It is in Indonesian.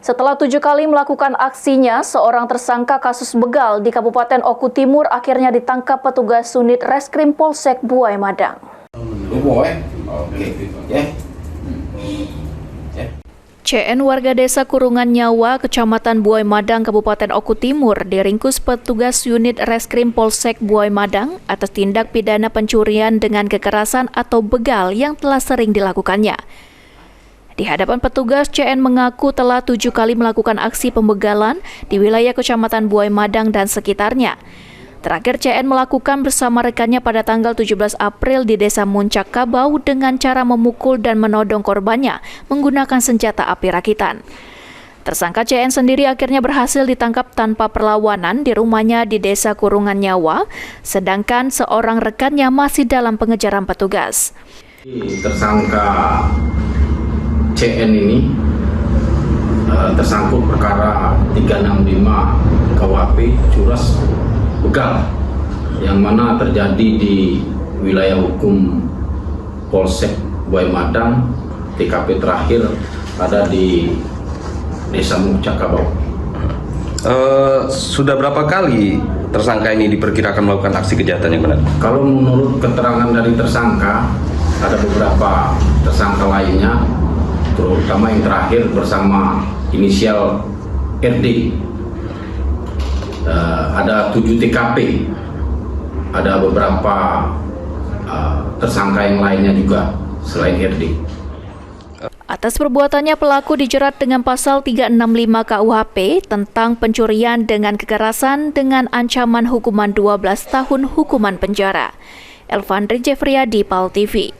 Setelah 7 kali melakukan aksinya, seorang tersangka kasus begal di Kabupaten Oku Timur akhirnya ditangkap petugas unit Reskrim Polsek Buai Madang. CN warga desa Kurungan Nyawa, Kecamatan Buai Madang, Kabupaten Oku Timur, diringkus petugas unit Reskrim Polsek Buai Madang atas tindak pidana pencurian dengan kekerasan atau begal yang telah sering dilakukannya. Di hadapan petugas, CN mengaku telah 7 kali melakukan aksi pembegalan di wilayah Kecamatan Buai Madang dan sekitarnya. Terakhir, CN melakukan bersama rekannya pada tanggal 17 April di Desa Muncak Kabau dengan cara memukul dan menodong korbannya menggunakan senjata api rakitan. Tersangka CN sendiri akhirnya berhasil ditangkap tanpa perlawanan di rumahnya di Desa Kurungan Nyawa, sedangkan seorang rekannya masih dalam pengejaran petugas. Tersangka CN ini tersangkut perkara 365 KUHP Curas Begal yang mana terjadi di wilayah hukum Polsek Buai Madang. TKP terakhir ada di Desa Muncak Kabau. Sudah berapa kali tersangka ini diperkirakan melakukan aksi kejahatan yang benar? Kalau menurut keterangan dari tersangka, ada beberapa tersangka lainnya, terutama yang terakhir bersama inisial RD. Ada 7 TKP, ada beberapa tersangka yang lainnya juga selain RD. Atas perbuatannya, pelaku dijerat dengan pasal 365 KUHP tentang pencurian dengan kekerasan dengan ancaman hukuman 12 tahun hukuman penjara. Elvandri Jeffriyadi, PAL TV.